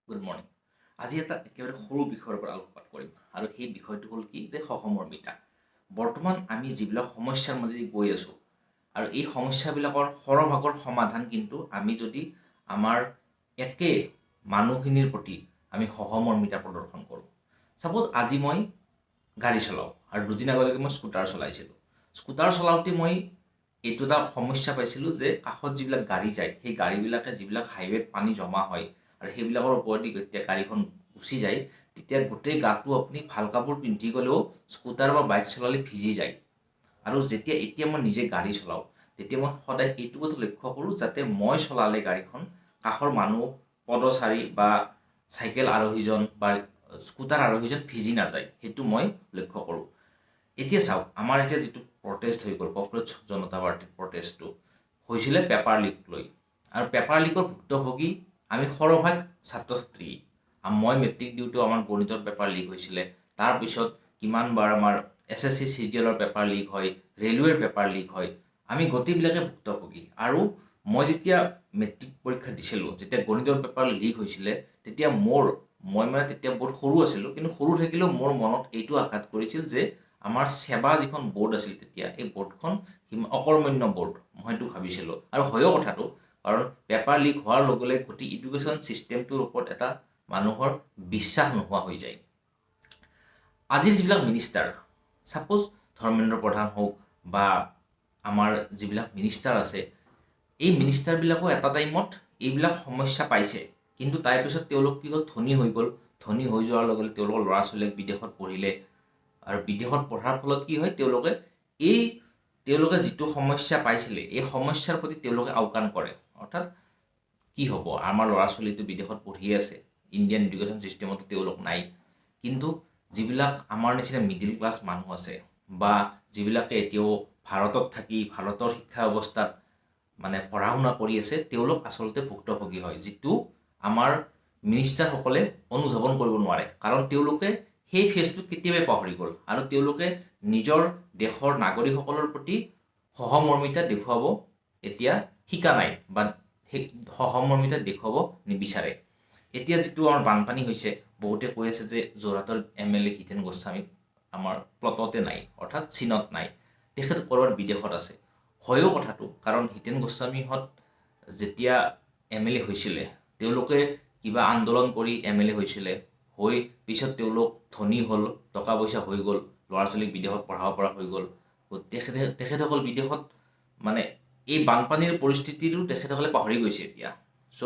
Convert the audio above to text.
Good morning. আজি এটা একেবাৰে সৰু বিষয়ৰ পৰা আলোকপাত কৰিম আৰু সেই বিষয়টো হ'ল কি যে সহমৰ্মিতা। বৰ্তমান আমি যিবিলাক সমস্যাৰ মাজেদি গৈ আছোঁ আৰু এই সমস্যাবিলাকৰ সৰহভাগৰ সমাধান কিন্তু আমি যদি আমাৰ একে মানুহখিনিৰ প্ৰতি আমি সহমৰ্মিতা প্ৰদৰ্শন কৰোঁ। ছাপ'জ আজি মই গাড়ী চলাওঁ আৰু দুদিন আগলৈকে মই স্কুটাৰ চলাইছিলোঁ। স্কুটাৰ চলাওঁতে মই এইটো এটা সমস্যা পাইছিলোঁ যে কাষত যিবিলাক গাড়ী যায় সেই গাড়ীবিলাকে যিবিলাক হাইৱেত পানী জমা হয় আৰু সেইবিলাকৰ ওপৰেদি যেতিয়া গাড়ীখন গুচি যায় তেতিয়া গোটেই গাটো আপুনি ভাল কাপোৰ পিন্ধি গ'লেও স্কুটাৰ বা বাইক চলালে ভিজি যায়। আৰু এতিয়া মই নিজে গাড়ী চলাওঁ তেতিয়া মই সদায় এইটো কথা লক্ষ্য কৰোঁ যাতে মই চলালে গাড়ীখন কাষৰ মানুহ পদচাৰী বা চাইকেল আৰোহীজন বা স্কুটাৰ আৰোহীজন ভিজি নাযায় সেইটো মই লক্ষ্য কৰোঁ। এতিয়া চাওক আমাৰ এতিয়া যিটো প্ৰটেষ্ট হৈ গ'ল ককৰোচ জনতা পাৰ্টিৰ প্ৰটেষ্টটো হৈছিলে পেপাৰ লিক লৈ আৰু পেপাৰ লিকৰ ভুক্তভোগী আমি সৰহভাগ ছাত্ৰ ছাত্ৰী। মই মেট্ৰিক দিওঁতেও আমাৰ গণিতৰ পেপাৰ লিক হৈছিলে, তাৰপিছত কিমানবাৰ আমাৰ SSC চিজিএলৰ পেপাৰ লিক হয়, ৰেলৱেৰ পেপাৰ লিক হয়, আমি গোটেইবিলাকে ভুক্তভোগী। আৰু মই যেতিয়া মেট্ৰিক পৰীক্ষা দিছিলোঁ যেতিয়া গণিতৰ পেপাৰ লিক হৈছিলে তেতিয়া মই মানে তেতিয়া বহুত সৰু আছিলোঁ, কিন্তু সৰু থাকিলেও মোৰ মনত এইটো আঘাত কৰিছিল যে আমাৰ ছেবা যিখন বৰ্ড আছিল তেতিয়া এই বৰ্ডখন অকৰ্মণ্য বৰ্ড মই সেইটো ভাবিছিলোঁ। আৰু হয়ও কথাটো, কাৰণ পেপাৰ লিক হোৱাৰ লগে লগে গোটেই এডুকেশ্যন ছিষ্টেমটোৰ ওপৰত এটা মানুহৰ বিশ্বাস নোহোৱা হৈ যায়। আজিৰ যিবিলাক মিনিষ্টাৰ, ছাপ'জ ধৰ্মেন্দ্ৰ প্ৰধান হওক বা আমাৰ যিবিলাক মিনিষ্টাৰ আছে, এই মিনিষ্টাৰবিলাকো এটা টাইমত এইবিলাক সমস্যা পাইছে, কিন্তু তাৰ পিছত তেওঁলোক কি হ'ল ধনী হৈ গ'ল। ধনী হৈ যোৱাৰ লগে লগে তেওঁলোকৰ ল'ৰা ছোৱালীক বিদেশত পঢ়িলে আৰু বিদেশত পঢ়াৰ ফলত কি হয় তেওঁলোকে যিটো সমস্যা পাইছিলে এই সমস্যাৰ প্ৰতি তেওঁলোকে আওকাণ কৰে। অৰ্থাৎ কি হ'ব আমাৰ ল'ৰা ছোৱালীটো বিদেশত পঢ়িয়ে আছে, ইণ্ডিয়ান এডুকেশ্যন ছিষ্টেমতো তেওঁলোক নাই, কিন্তু যিবিলাক আমাৰ নিচিনা মিডিল ক্লাছ মানুহ আছে বা যিবিলাকে এতিয়াও ভাৰতত থাকি ভাৰতৰ শিক্ষা ব্যৱস্থাত মানে পঢ়া শুনা কৰি আছে তেওঁলোক আচলতে ভুক্তভোগী হয়, যিটো আমাৰ মিনিষ্টাৰসকলে অনুধাৱন কৰিব নোৱাৰে। কাৰণ তেওঁলোকে সেই ফেজটো কেতিয়াবাই পাহৰি গ'ল আৰু তেওঁলোকে নিজৰ দেশৰ নাগৰিকসকলৰ প্ৰতি সহমৰ্মিতা দেখুৱাব এতিয়া শিকা নাই বা সেই সহমৰ্মিতা দেখুৱাব নিবিচাৰে। এতিয়া যিটো আমাৰ বানপানী হৈছে বহুতে কৈ আছে যে যোৰহাটৰ MLA হিতেন গোস্বামী আমাৰ প্লটতে নাই, অৰ্থাৎ চীনত নাই, তেখেত ক'ৰবাত বিদেশত আছে। হয়ও কথাটো, কাৰণ হিতেন গোস্বামীহঁত যেতিয়া MLA হৈছিলে তেওঁলোকে কিবা আন্দোলন কৰি MLA হৈছিলে, হৈ পিছত তেওঁলোক ধনী হ'ল, টকা পইচা হৈ গ'ল, ল'ৰা ছোৱালীক বিদেশত পঢ়াব পৰা হৈ গ'ল। তেখেতসকল বিদেশত মানে এই বানপানীৰ পৰিস্থিতিটো তেখেতসকলে পাহৰি গৈছে এতিয়া। চ'